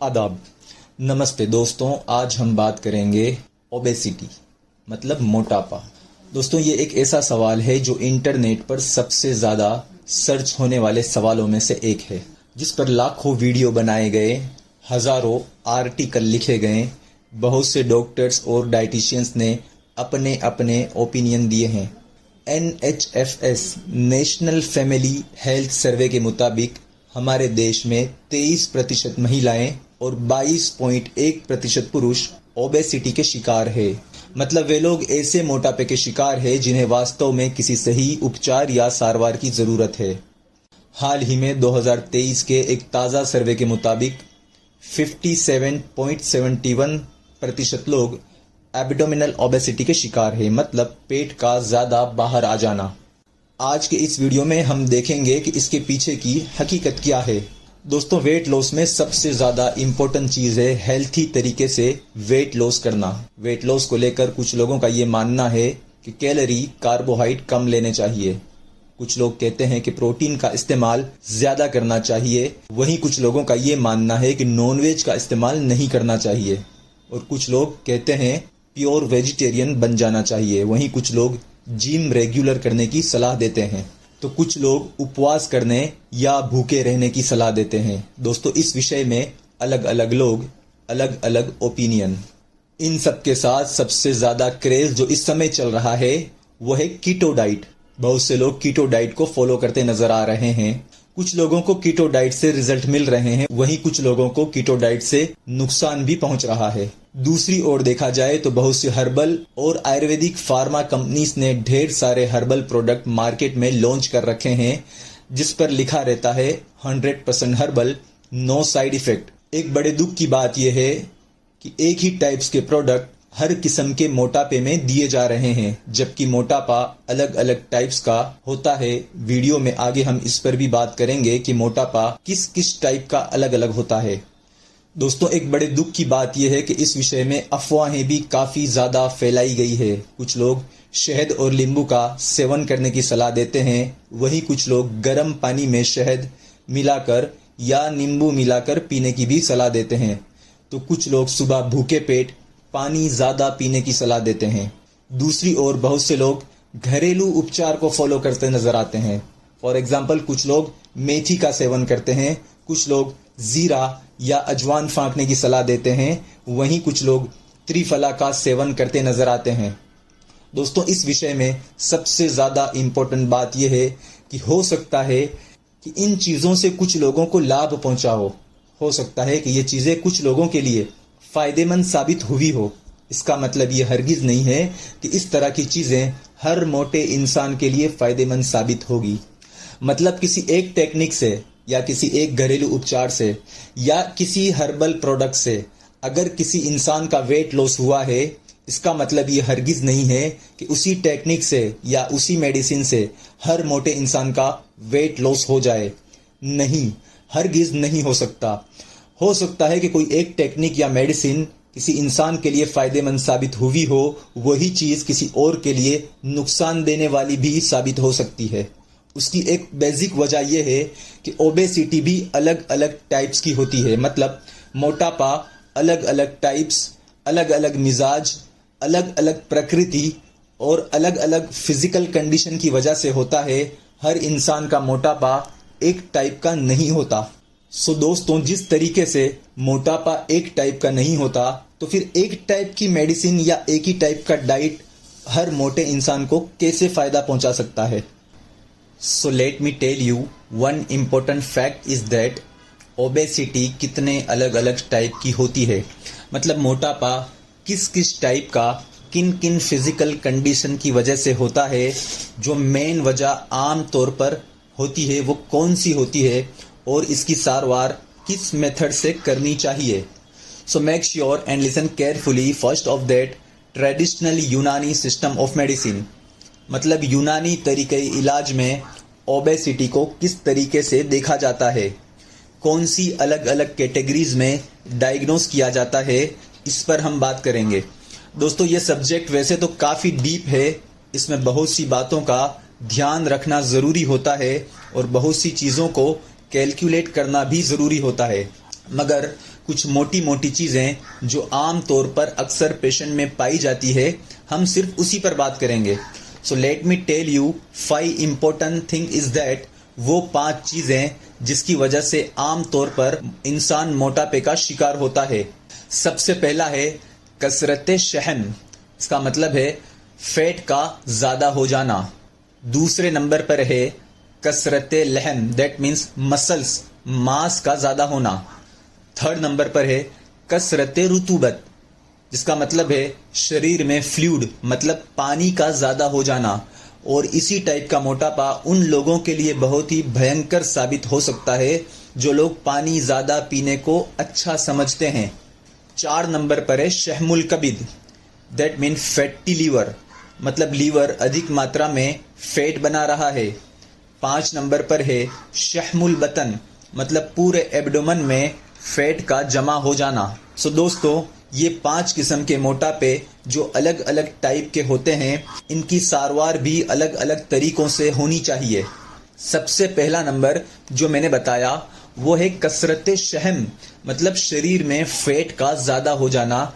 आदाब। नमस्ते दोस्तों, आज हम बात करेंगे ओबेसिटी मतलब मोटापा। दोस्तों, ये एक ऐसा सवाल है जो इंटरनेट पर सबसे ज़्यादा सर्च होने वाले सवालों में से एक है, जिस पर लाखों वीडियो बनाए गए, हज़ारों आर्टिकल लिखे गए, बहुत से डॉक्टर्स और डाइटिशियंस ने अपने अपने ओपिनियन दिए हैं। NHFS national family health survey के मुताबिक हमारे देश में 23% महिलाएं और 22.1% पुरुष ओबेसिटी के शिकार है। मतलब वे लोग ऐसे मोटापे के शिकार है जिन्हें वास्तव में किसी सही उपचार या सारवार की ज़रूरत है। हाल ही में 2023 के एक ताज़ा सर्वे के मुताबिक 57.71% लोग एब्डोमिनल ओबेसिटी के शिकार है, मतलब पेट का ज़्यादा बाहर आ जाना। आज के इस वीडियो में हम देखेंगे कि इसके पीछे की हकीकत क्या है। दोस्तों, वेट लॉस में सबसे ज़्यादा इम्पोर्टेंट चीज़ है हेल्थी तरीके से वेट लॉस करना। वेट लॉस को लेकर कुछ लोगों का ये मानना है कि कैलोरी, कार्बोहाइड्रेट कम लेने चाहिए। कुछ लोग कहते हैं कि प्रोटीन का इस्तेमाल ज़्यादा करना चाहिए। वहीं कुछ लोगों का ये मानना है कि नॉनवेज का इस्तेमाल नहीं करना चाहिए। और कुछ लोग कहते हैं प्योर वेजिटेरियन बन जाना चाहिए। वहीं कुछ लोग जिम रेगुलर करने की सलाह देते हैं, तो कुछ लोग उपवास करने या भूखे रहने की सलाह देते हैं। दोस्तों, इस विषय में अलग अलग लोग, अलग अलग ओपिनियन। इन सब के साथ सबसे ज़्यादा क्रेज जो इस समय चल रहा है वो है कीटो डाइट। बहुत से लोग कीटो डाइट को फॉलो करते नजर आ रहे हैं। कुछ लोगों को कीटो डाइट से रिजल्ट मिल रहे हैं, वहीं कुछ लोगों को कीटो डाइट से नुकसान भी पहुंच रहा है। दूसरी ओर देखा जाए तो बहुत सी हर्बल और आयुर्वेदिक फार्मा कंपनीज ने ढेर सारे हर्बल प्रोडक्ट मार्केट में लॉन्च कर रखे हैं, जिस पर लिखा रहता है 100% हर्बल, नो साइड इफेक्ट। एक बड़े दुख की बात यह है कि एक ही टाइप्स के प्रोडक्ट हर किस्म के मोटापे में दिए जा रहे हैं, जबकि मोटापा अलग अलग टाइप्स का होता है। वीडियो में आगे हम इस पर भी बात करेंगे कि मोटापा किस किस टाइप का अलग अलग होता है। दोस्तों, एक बड़े दुख की बात यह है कि इस विषय में अफवाहें भी काफ़ी ज़्यादा फैलाई गई है। कुछ लोग शहद और नींबू का सेवन करने की सलाह देते हैं, वहीं कुछ लोग गर्म पानी में शहद मिलाकर या नींबू मिलाकर पीने की भी सलाह देते हैं, तो कुछ लोग सुबह भूखे पेट पानी ज़्यादा पीने की सलाह देते हैं। दूसरी ओर बहुत से लोग घरेलू उपचार को फॉलो करते नजर आते हैं। फॉर एग्जाम्पल, कुछ लोग मेथी का सेवन करते हैं, कुछ लोग जीरा या अजवान फाँकने की सलाह देते हैं, वहीं कुछ लोग त्रिफला का सेवन करते नजर आते हैं। दोस्तों, इस विषय में सबसे ज़्यादा इम्पोर्टेंट बात यह है कि हो सकता है कि इन चीज़ों से कुछ लोगों को लाभ पहुंचा हो सकता है कि ये चीज़ें कुछ लोगों के लिए फ़ायदेमंद साबित हुई हो। इसका मतलब ये हरगिज़ नहीं है कि इस तरह की चीज़ें हर मोटे इंसान के लिए फ़ायदेमंद साबित होगी। मतलब किसी एक टेक्निक से या किसी एक घरेलू उपचार से या किसी हर्बल प्रोडक्ट से अगर किसी इंसान का वेट लॉस हुआ है, इसका मतलब ये हरगिज़ नहीं है कि उसी टेक्निक से या उसी मेडिसिन से हर मोटे इंसान का वेट लॉस हो जाए। नहीं, हरगिज़ नहीं हो सकता। हो सकता है कि कोई एक टेक्निक या मेडिसिन किसी इंसान के लिए फ़ायदेमंद साबित हुई हो, वही चीज़ किसी और के लिए नुकसान देने वाली भी साबित हो सकती है। उसकी एक बेसिक वजह यह है कि ओबेसिटी भी अलग अलग टाइप्स की होती है। मतलब मोटापा अलग अलग टाइप्स, अलग अलग मिजाज, अलग अलग प्रकृति और अलग अलग फिजिकल कंडीशन की वजह से होता है। हर इंसान का मोटापा एक टाइप का नहीं होता। सो दोस्तों, जिस तरीके से मोटापा एक टाइप का नहीं होता, तो फिर एक टाइप की मेडिसिन या एक ही टाइप का डाइट हर मोटे इंसान को कैसे फ़ायदा पहुंचा सकता है। So let me tell you one important fact is that obesity कितने अलग अलग टाइप की होती है। मतलब मोटापा किस किस टाइप का किन किन फिजिकल कंडीशन की वजह से होता है, जो मेन वजह आम तौर पर होती है वो कौन सी होती है, और इसकी सारवार किस मेथड से करनी चाहिए। So make sure and listen carefully. First of that, traditional यूनानी सिस्टम ऑफ मेडिसिन। मतलब यूनानी तरीके इलाज में ओबेसिटी को किस तरीके से देखा जाता है, कौन सी अलग अलग कैटेगरीज में डायग्नोस किया जाता है, इस पर हम बात करेंगे। दोस्तों, ये सब्जेक्ट वैसे तो काफ़ी डीप है, इसमें बहुत सी बातों का ध्यान रखना ज़रूरी होता है और बहुत सी चीज़ों को कैलकुलेट करना भी ज़रूरी होता है। मगर कुछ मोटी मोटी चीजें जो आम तौर पर अक्सर पेशेंट में पाई जाती है, हम सिर्फ उसी पर बात करेंगे। So let me tell you 5 important thing is that, वो 5 चीजें जिसकी वजह से आम तौर पर इंसान मोटापे का शिकार होता है। सबसे पहला है कसरत शहम, इसका मतलब है फैट का ज्यादा हो जाना। दूसरे नंबर पर है कसरत लहम, दैट मीन्स मसल्स, मांस का ज्यादा होना। थर्ड नंबर पर है कसरत रुतूबत, जिसका मतलब है शरीर में फ्लूइड मतलब पानी का ज्यादा हो जाना। और इसी टाइप का मोटापा उन लोगों के लिए बहुत ही भयंकर साबित हो सकता है जो लोग पानी ज्यादा पीने को अच्छा समझते हैं। 4 नंबर पर है शहमुल कबिद, दैट मीन फैटी लीवर, मतलब लीवर अधिक मात्रा में फैट बना रहा है। 5 नंबर पर है शहमुल बतन, मतलब पूरे एब्डोमेन में फैट का जमा हो जाना। सो दोस्तों, ये 5 किस्म के मोटापे जो अलग अलग टाइप के होते हैं, इनकी सारवार भी अलग अलग तरीकों से होनी चाहिए। सबसे पहला नंबर जो मैंने बताया वो है कसरत शहम, मतलब शरीर में फैट का ज्यादा हो जाना।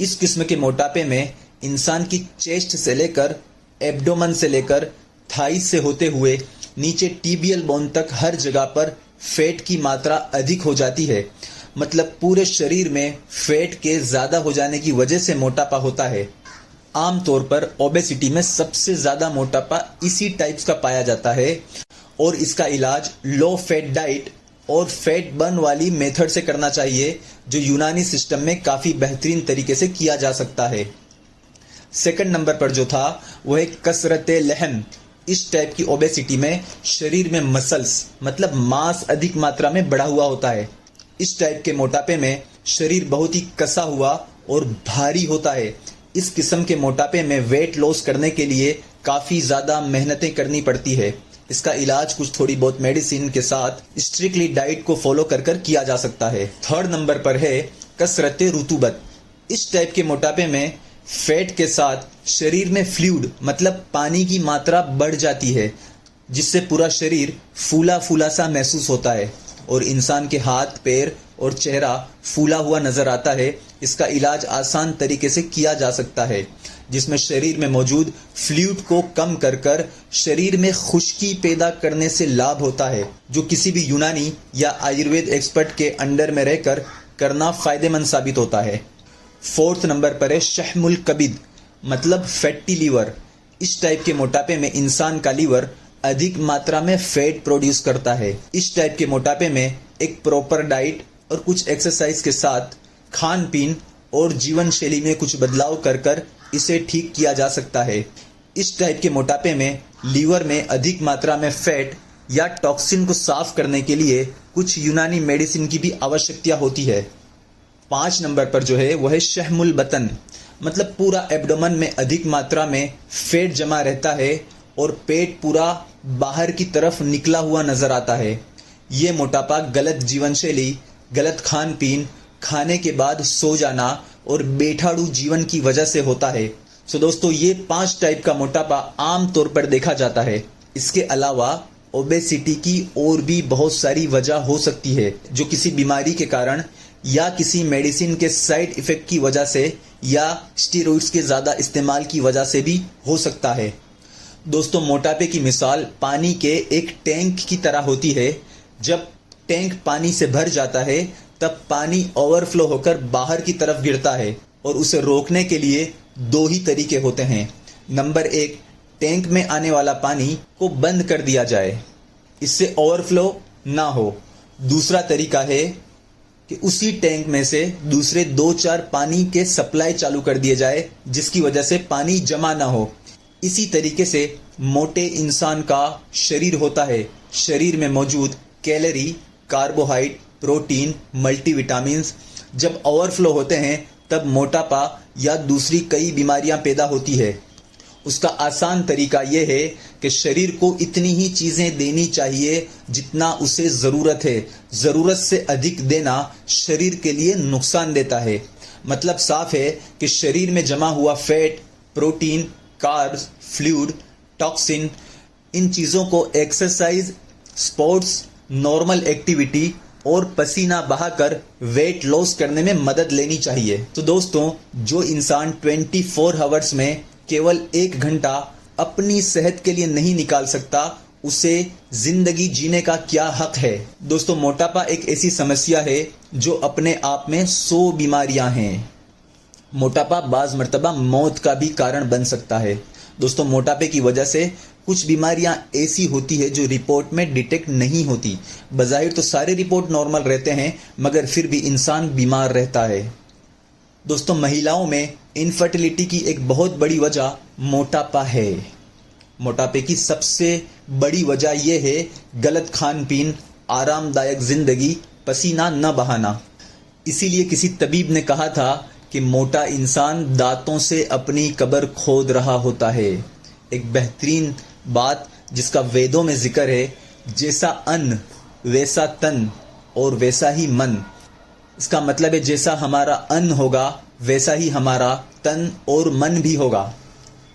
इस किस्म के मोटापे में इंसान की चेस्ट से लेकर एब्डोमेन से लेकर थाई से होते हुए नीचे टीबियल बोन तक हर जगह पर फैट की मात्रा अधिक हो जाती है। मतलब पूरे शरीर में फैट के ज्यादा हो जाने की वजह से मोटापा होता है। आमतौर पर ओबेसिटी में सबसे ज्यादा मोटापा इसी टाइप्स का पाया जाता है और इसका इलाज लो फैट डाइट और फैट बर्न वाली मेथड से करना चाहिए, जो यूनानी सिस्टम में काफी बेहतरीन तरीके से किया जा सकता है। सेकंड नंबर पर जो था वो है कसरत लहम। इस टाइप की ओबेसिटी में शरीर में मसल्स मतलब मांस अधिक मात्रा में बढ़ा हुआ होता है। इस टाइप के मोटापे में शरीर बहुत ही कसा हुआ और भारी होता है। इस किस्म के मोटापे में वेट लॉस करने के लिए काफी ज्यादा मेहनतें करनी पड़ती है। इसका इलाज कुछ थोड़ी बहुत मेडिसिन के साथ स्ट्रिक्टली डाइट को फॉलो कर किया जा सकता है। थर्ड नंबर पर है कसरत रुतूबत। इस टाइप के मोटापे में फैट के साथ शरीर में फ्लूइड मतलब पानी की मात्रा बढ़ जाती है, जिससे पूरा शरीर फूला फूला सा महसूस होता है और इंसान के हाथ पैर और चेहरा फूला हुआ नजर आता है। इसका इलाज आसान तरीके से किया जा सकता है, जिसमें शरीर में मौजूद फ्लूइड को कम कर शरीर में खुश्की पैदा करने से लाभ होता है, जो किसी भी यूनानी या आयुर्वेद एक्सपर्ट के अंडर में रहकर करना फायदेमंद साबित होता है। फोर्थ नंबर पर है शहमुल कबिद, मतलब फैटी लीवर। इस टाइप के मोटापे में इंसान का लीवर अधिक मात्रा में फैट प्रोड्यूस करता है। इस टाइप के मोटापे में एक प्रॉपर डाइट और कुछ एक्सरसाइज के साथ खान पीन और जीवन शैली में कुछ बदलाव कर इसे ठीक किया जा सकता है। इस टाइप के मोटापे में लीवर में अधिक मात्रा में फैट या टॉक्सिन को साफ करने के लिए कुछ यूनानी मेडिसिन की भी आवश्यकता होती है। 5 नंबर पर जो है वह है शहमुल बतन, मतलब पूरा एब्डोमेन में अधिक मात्रा में फैट जमा रहता है और पेट पूरा बाहर की तरफ निकला हुआ नजर आता है। ये मोटापा गलत जीवन शैली, गलत खान पीन, खाने के बाद सो जाना और बेठाड़ू जीवन की वजह से होता है। सो दोस्तों, ये 5 टाइप का मोटापा आम तौर पर देखा जाता है। इसके अलावा ओबेसिटी की और भी बहुत सारी वजह हो सकती है, जो किसी बीमारी के कारण या किसी मेडिसिन के साइड इफेक्ट की वजह से या स्टेरॉइड्स के ज्यादा इस्तेमाल की वजह से भी हो सकता है। दोस्तों, मोटापे की मिसाल पानी के एक टैंक की तरह होती है। जब टैंक पानी से भर जाता है तब पानी ओवरफ्लो होकर बाहर की तरफ गिरता है और उसे रोकने के लिए 2 ही तरीके होते हैं। नंबर 1, टैंक में आने वाला पानी को बंद कर दिया जाए, इससे ओवरफ्लो ना हो। दूसरा तरीका है कि उसी टैंक में से दूसरे 2-4 पानी के सप्लाई चालू कर दिए जाए, जिसकी वजह से पानी जमा ना हो। इसी तरीके से मोटे इंसान का शरीर होता है। शरीर में मौजूद कैलोरी, कार्बोहाइड्रेट, प्रोटीन, मल्टीविटामिन्स जब ओवरफ्लो होते हैं तब मोटापा या दूसरी कई बीमारियां पैदा होती है। उसका आसान तरीका यह है कि शरीर को इतनी ही चीजें देनी चाहिए जितना उसे जरूरत है। जरूरत से अधिक देना शरीर के लिए नुकसान देता है। मतलब साफ है कि शरीर में जमा हुआ fat, protein, carbs, fluid, toxin, इन चीजों को एक्सरसाइज, स्पोर्ट्स, नॉर्मल एक्टिविटी और पसीना बहाकर वेट लॉस करने में मदद लेनी चाहिए। तो दोस्तों, जो इंसान 24 आवर्स में केवल 1 घंटा अपनी सेहत के लिए नहीं निकाल सकता, उसे जिंदगी जीने का क्या हक है। दोस्तों, मोटापा एक ऐसी समस्या है जो अपने आप में 100 बीमारियां हैं। मोटापा बाज मर्तबा मौत का भी कारण बन सकता है। दोस्तों, मोटापे की वजह से कुछ बीमारियां ऐसी होती है जो रिपोर्ट में डिटेक्ट नहीं होती। बज़ाहिर तो सारे रिपोर्ट नॉर्मल रहते हैं, मगर फिर भी इंसान बीमार रहता है। दोस्तों, महिलाओं में इनफर्टिलिटी की एक बहुत बड़ी वजह मोटापा है। मोटापे की सबसे बड़ी वजह यह है गलत खान पीन, आरामदायक जिंदगी, पसीना न बहाना। इसीलिए किसी तबीब ने कहा था कि मोटा इंसान दांतों से अपनी कब्र खोद रहा होता है। एक बेहतरीन बात जिसका वेदों में जिक्र है, जैसा अन्न वैसा तन और वैसा ही मन। इसका मतलब है जैसा हमारा अन्न होगा वैसा ही हमारा तन और मन भी होगा।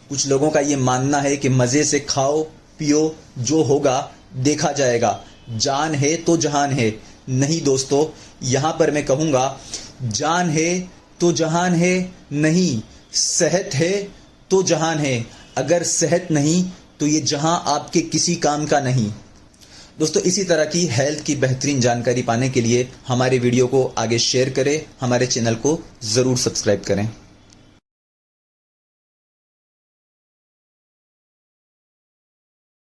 कुछ लोगों का ये मानना है कि मजे से खाओ पियो, जो होगा देखा जाएगा, जान है तो जहान है। नहीं दोस्तों, यहां पर मैं कहूंगा जान है तो जहान है नहीं, सेहत है तो जहान है। अगर सेहत नहीं तो ये जहां आपके किसी काम का नहीं। दोस्तों, इसी तरह की हेल्थ की बेहतरीन जानकारी पाने के लिए हमारे वीडियो को आगे शेयर करें, हमारे चैनल को जरूर सब्सक्राइब करें।